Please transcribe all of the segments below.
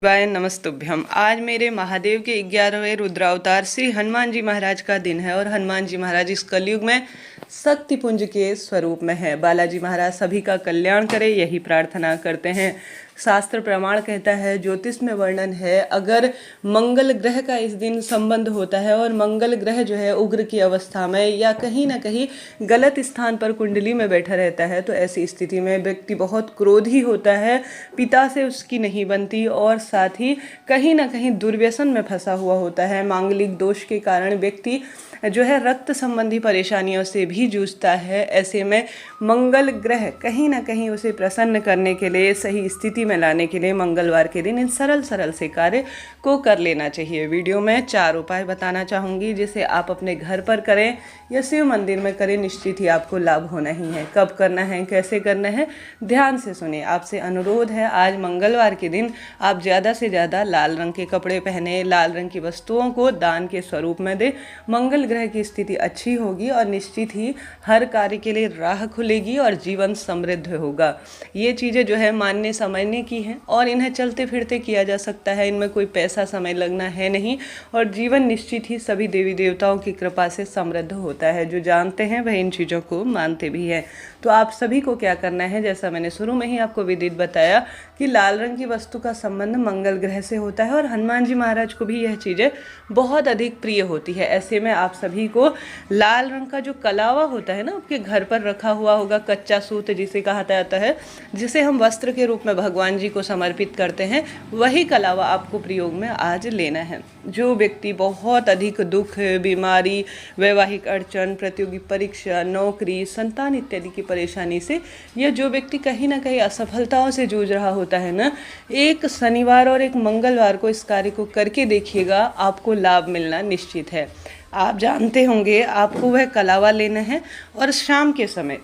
वाय नमस्तुभ्यम। आज मेरे महादेव के 11वें रुद्रावतार श्री हनुमान जी महाराज का दिन है और हनुमान जी महाराज इस कलयुग में शक्ति पुंज के स्वरूप में है। बालाजी महाराज सभी का कल्याण करे, यही प्रार्थना करते हैं। शास्त्र प्रमाण कहता है, ज्योतिष में वर्णन है, अगर मंगल ग्रह का इस दिन संबंध होता है और मंगल ग्रह जो है उग्र की अवस्था में या कहीं ना कहीं गलत स्थान पर कुंडली में बैठा रहता है तो ऐसी स्थिति में व्यक्ति बहुत क्रोधी होता है, पिता से उसकी नहीं बनती और साथ ही कहीं ना कहीं दुर्व्यसन में फंसा हुआ होता है। मांगलिक दोष के कारण व्यक्ति जो है रक्त संबंधी परेशानियों से भी जूझता है। ऐसे में मंगल ग्रह कहीं ना कहीं उसे प्रसन्न करने के लिए, सही स्थिति में लाने के लिए मंगलवार के दिन इन सरल से कार्य को कर लेना चाहिए। वीडियो में 4 उपाय बताना चाहूँगी जिसे आप अपने घर पर करें या शिव मंदिर में करें, निश्चित ही आपको लाभ होना ही है। कब करना है, कैसे करना है, ध्यान से सुनिए। आपसे अनुरोध है, आज मंगलवार के दिन आप ज़्यादा से ज़्यादा लाल रंग के कपड़े पहने, लाल रंग की वस्तुओं को दान के स्वरूप में दे। मंगल ग्रह की स्थिति अच्छी होगी और निश्चित ही हर कार्य के लिए राह खुलेगी और जीवन समृद्ध होगा। ये चीज़ें जो है मानने समझने की हैं और इन्हें चलते फिरते किया जा सकता है, इनमें कोई पैसा समय लगना है नहीं और जीवन निश्चित ही सभी देवी देवताओं की कृपा से समृद्ध होता है। जो जानते हैं वह इन चीज़ों को मानते भी हैं। तो आप सभी को क्या करना है, जैसा मैंने शुरू में ही आपको विदित बताया कि लाल रंग की वस्तु का संबंध मंगल ग्रह से होता है और हनुमान जी महाराज को भी यह चीज़ें बहुत अधिक प्रिय होती है। ऐसे में आप सभी को लाल रंग का जो कलावा होता है ना, आपके घर पर रखा हुआ होगा, कच्चा सूत जिसे कहा जाता है, जिसे हम वस्त्र के रूप में भगवान जी को समर्पित करते हैं, वही कलावा आपको प्रयोग में आज लेना है। जो व्यक्ति बहुत अधिक दुख, बीमारी, वैवाहिक अड़चन, प्रतियोगी परीक्षा, नौकरी, संतान इत्यादि की परेशानी से, या जो व्यक्ति कहीं ना कहीं असफलताओं से जूझ रहा होता है ना, एक शनिवार और एक मंगलवार को इस कार्य को करके देखिएगा, आपको लाभ मिलना निश्चित है। आप जानते होंगे आपको वह कलावा लेना है और शाम के समय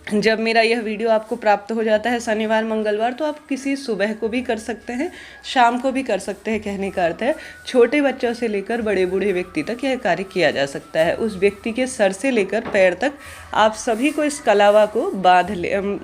जब मेरा यह वीडियो आपको प्राप्त हो जाता है शनिवार मंगलवार, तो आप किसी सुबह को भी कर सकते हैं, शाम को भी कर सकते हैं। कहने का अर्थ है छोटे बच्चों से लेकर बड़े बूढ़े व्यक्ति तक यह कार्य किया जा सकता है। उस व्यक्ति के सर से लेकर पैर तक आप सभी को इस कलावा को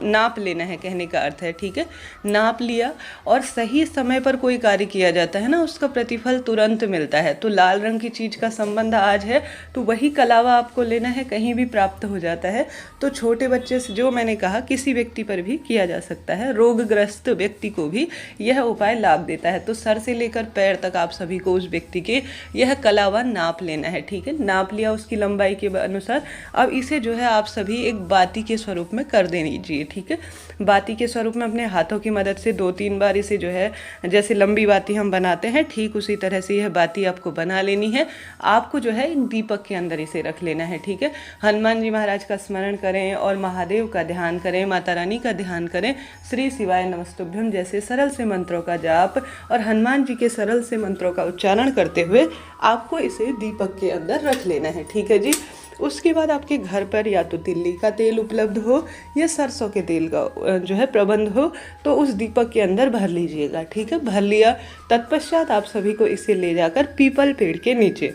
नाप लेना है। कहने का अर्थ है, ठीक है, नाप लिया और सही समय पर कोई कार्य किया जाता है ना, उसका प्रतिफल तुरंत मिलता है। तो लाल रंग की चीज़ का संबंध आज है तो वही कलावा आपको लेना है, कहीं भी प्राप्त हो जाता है। तो छोटे बच्चे से, जो मैंने कहा, किसी व्यक्ति पर भी किया जा सकता है, रोगग्रस्त व्यक्ति को भी यह उपाय लाभ देता है। तो सर से लेकर पैर तक आप सभी को उस व्यक्ति के यह कलावा नाप लेना है, ठीक है। नाप लिया उसकी लंबाई के अनुसार, अब इसे जो है आप सभी एक बाती के स्वरूप में कर दे दीजिए, ठीक है। बाती के स्वरूप में अपने हाथों की मदद से 2-3 बार इसे जो है, जैसे लंबी बाती हम बनाते हैं, ठीक उसी तरह से यह बाती आपको बना लेनी है। आपको जो है एक दीपक के अंदर इसे रख लेना है, ठीक है। हनुमान जी महाराज का स्मरण करें और महादेव का ध्यान करें, माता रानी का ध्यान करें, श्री शिवाय नमस्तुभ्यम जैसे सरल से मंत्रों का जाप और हनुमान जी के सरल से मंत्रों का उच्चारण करते हुए आपको इसे दीपक के अंदर रख लेना है, ठीक है जी। उसके बाद आपके घर पर या तो तिल्ली का तेल उपलब्ध हो या सरसों के तेल का जो है प्रबंध हो, तो उस दीपक के अंदर भर लीजिएगा, ठीक है। भर लिया, तत्पश्चात आप सभी को इसे ले जाकर पीपल पेड़ के नीचे,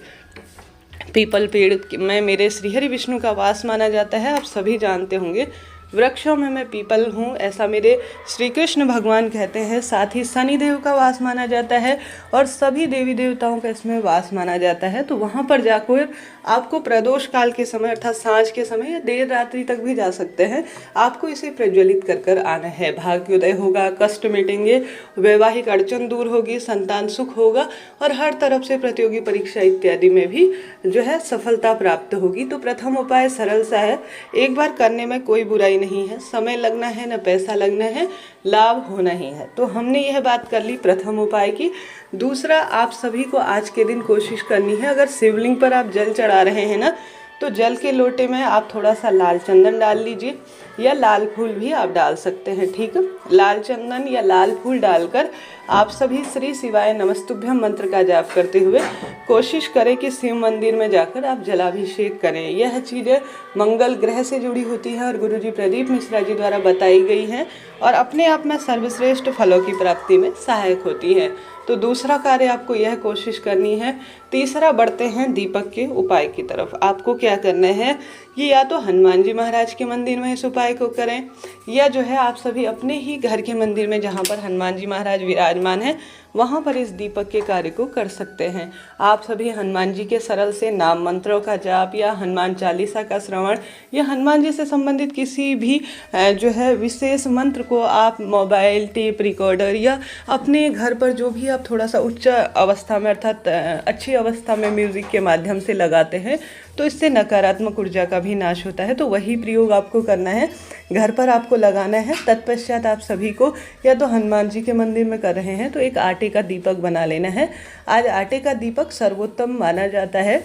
पीपल पेड़ में मेरे श्रीहरि विष्णु का वास माना जाता है। आप सभी जानते होंगे वृक्षों में मैं पीपल हूँ, ऐसा मेरे श्री कृष्ण भगवान कहते हैं। साथ ही शनिदेव का वास माना जाता है और सभी देवी देवताओं का इसमें वास माना जाता है। तो वहाँ पर जाकर आपको प्रदोष काल के समय अर्थात सांझ के समय या देर रात्रि तक भी जा सकते हैं, आपको इसे प्रज्वलित कर कर आना है। भाग्योदय होगा, कष्ट मिटेंगे, वैवाहिक अड़चन दूर होगी, संतान सुख होगा और हर तरफ से प्रतियोगी परीक्षा इत्यादि में भी जो है सफलता प्राप्त होगी। तो प्रथम उपाय सरल सा है, एक बार करने में कोई बुराई नहीं है, समय लगना है न पैसा लगना है, लाभ होना ही है। तो हमने यह बात कर ली प्रथम उपाय की। दूसरा, आप सभी को आज के दिन कोशिश करनी है, अगर शिवलिंग पर आप जल चढ़ा रहे हैं ना, तो जल के लोटे में आप थोड़ा सा लाल चंदन डाल लीजिए या लाल फूल भी आप डाल सकते हैं, ठीक है। लाल चंदन या लाल फूल डालकर आप सभी श्री शिवाय नमस्तुभ्यम मंत्र का जाप करते हुए कोशिश करें कि शिव मंदिर में जाकर आप जलाभिषेक करें। यह चीज़ें मंगल ग्रह से जुड़ी होती है और गुरुजी प्रदीप मिश्रा जी द्वारा बताई गई हैं और अपने आप में सर्वश्रेष्ठ फलों की प्राप्ति में सहायक होती है। तो दूसरा कार्य आपको यह कोशिश करनी है। तीसरा, बढ़ते हैं दीपक के उपाय की तरफ। आपको क्या करना है, ये या तो हनुमान जी महाराज के मंदिर में इस उपाय को करें या जो है आप सभी अपने ही घर के मंदिर में, जहाँ पर हनुमान जी महाराज विराजमान हैं, वहाँ पर इस दीपक के कार्य को कर सकते हैं। आप सभी हनुमान जी के सरल से नाम मंत्रों का जाप या हनुमान चालीसा का श्रवण या हनुमान जी से संबंधित किसी भी जो है विशेष मंत्र को आप मोबाइल, टेप रिकॉर्डर या अपने घर पर जो भी आप थोड़ा सा उच्च अवस्था में अर्थात अच्छी अवस्था में म्यूज़िक के माध्यम से लगाते हैं तो इससे नकारात्मक ऊर्जा का भी नाश होता है। तो वही प्रयोग आपको करना है, घर पर आपको लगाना है। तत्पश्चात आप सभी को या तो हनुमान जी के मंदिर में कर रहे हैं तो एक आटे का दीपक बना लेना है। आज आटे का दीपक सर्वोत्तम माना जाता है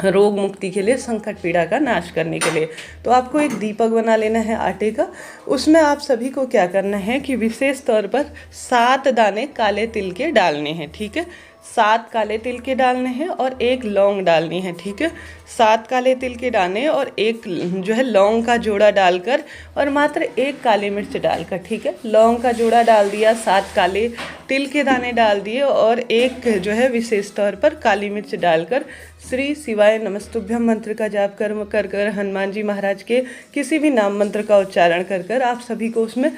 रोग मुक्ति के लिए, संकट पीड़ा का नाश करने के लिए। तो आपको एक दीपक बना लेना है आटे का। उसमें आप सभी को क्या करना है कि विशेष तौर पर 7 दाने काले तिल के डालने हैं, ठीक है। 7 काले तिल के डालने हैं और 1 लौंग डालनी है, ठीक है। 7 काले तिल के दाने और 1 जो है लौंग का जोड़ा डालकर और मात्र 1 काली मिर्च डालकर, ठीक है। लौंग का जोड़ा डाल दिया, 7 काले तिल के दाने डाल दिए और 1 जो है विशेष तौर पर काली मिर्च डालकर श्री शिवाय नमस्तुभ्यम मंत्र का जाप कर हनुमान जी महाराज के किसी भी नाम मंत्र का उच्चारण कर आप सभी को उसमें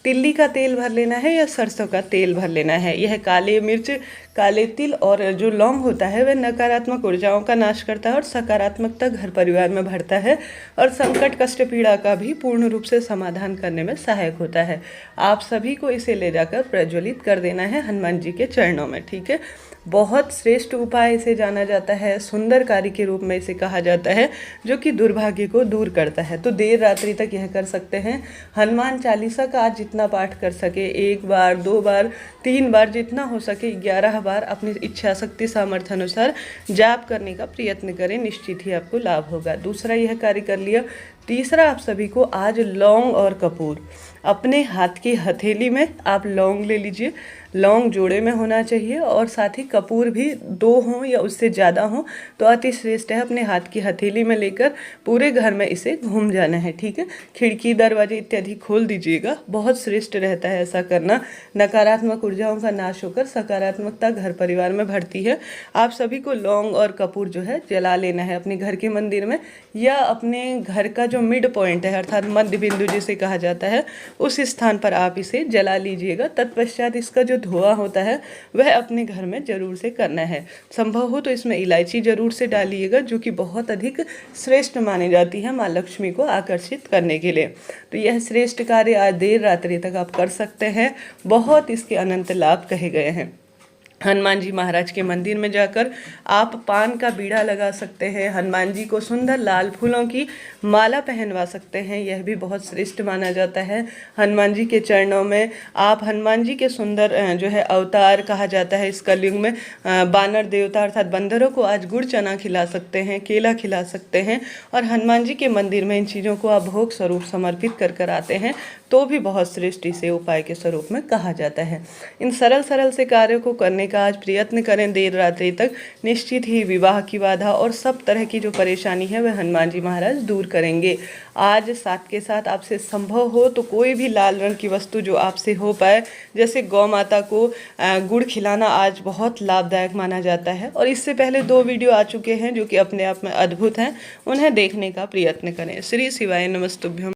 तिल्ली का तेल भर लेना है या सरसों का तेल भर लेना है। यह काले मिर्च, काले तिल और जो लौंग होता है वह नकारात्मक ऊर्जाओं का नाश करता है और सकारात्मकता घर परिवार में बढ़ता है और संकट, कष्ट, पीड़ा का भी पूर्ण रूप से समाधान करने में सहायक होता है। आप सभी को इसे ले जाकर प्रज्वलित कर देना है हनुमान जी के चरणों में, ठीक है। बहुत श्रेष्ठ उपाय इसे जाना जाता है, सुंदर कार्य के रूप में इसे कहा जाता है, जो कि दुर्भाग्य को दूर करता है। तो देर रात्रि तक यह कर सकते हैं। हनुमान चालीसा का आज जितना पाठ कर सके, 1 बार, 2 बार, 3 बार, जितना हो सके 11 बार अपनी इच्छा शक्ति सामर्थ्य अनुसार जाप करने का प्रयत्न करें, निश्चित ही आपको लाभ होगा। दूसरा यह कार्य कर लिया। तीसरा, आप सभी को आज लौंग और कपूर अपने हाथ की हथेली में आप लौंग ले लीजिए। लौंग जोड़े में होना चाहिए और साथ ही कपूर भी 2 हों या उससे ज़्यादा हों तो अति श्रेष्ठ है। अपने हाथ की हथेली में लेकर पूरे घर में इसे घूम जाना है, ठीक है। खिड़की, दरवाजे इत्यादि खोल दीजिएगा, बहुत श्रेष्ठ रहता है ऐसा करना। नकारात्मक ऊर्जाओं का नाश होकर सकारात्मकता घर परिवार में बढ़ती है। आप सभी को लौंग और कपूर जो है जला लेना है अपने घर के मंदिर में या अपने घर का जो मिड पॉइंट है अर्थात मध्य बिंदु जिसे कहा जाता है उस स्थान पर आप इसे जला लीजिएगा। तत्पश्चात इसका जो धुआं होता है वह अपने घर में जरूर से करना है। संभव हो तो इसमें इलायची जरूर से डालिएगा, जो कि बहुत अधिक श्रेष्ठ मानी जाती है माँ लक्ष्मी को आकर्षित करने के लिए। तो यह श्रेष्ठ कार्य आज देर रात्रि तक आप कर सकते हैं। बहुत इसके अनंत लाभ कहे गए हैं। हनुमान जी महाराज के मंदिर में जाकर आप पान का बीड़ा लगा सकते हैं, हनुमान जी को सुंदर लाल फूलों की माला पहनवा सकते हैं, यह भी बहुत श्रेष्ठ माना जाता है। हनुमान जी के चरणों में आप हनुमान जी के सुंदर जो है अवतार कहा जाता है इस कलयुग में, बानर देवता अर्थात बंदरों को आज गुड़ चना खिला सकते हैं, केला खिला सकते हैं और हनुमान जी के मंदिर में इन चीज़ों को आप भोग स्वरूप समर्पित कर आते हैं तो भी बहुत श्रेष्ठ इसे उपाय के स्वरूप में कहा जाता है। इन सरल से कार्यों को करने का आज प्रयत्न करें देर रात्रि तक, निश्चित ही विवाह की बाधा और सब तरह की जो परेशानी है वह हनुमान जी महाराज दूर करेंगे। आज साथ के साथ आपसे संभव हो तो कोई भी लाल रंग की वस्तु जो आपसे हो पाए, जैसे गौ माता को गुड़ खिलाना आज बहुत लाभदायक माना जाता है और इससे पहले 2 वीडियो आ चुके हैं जो कि अपने आप में अद्भुत हैं, उन्हें देखने का प्रयत्न करें। श्री शिवाय नमस्तुभ्यम।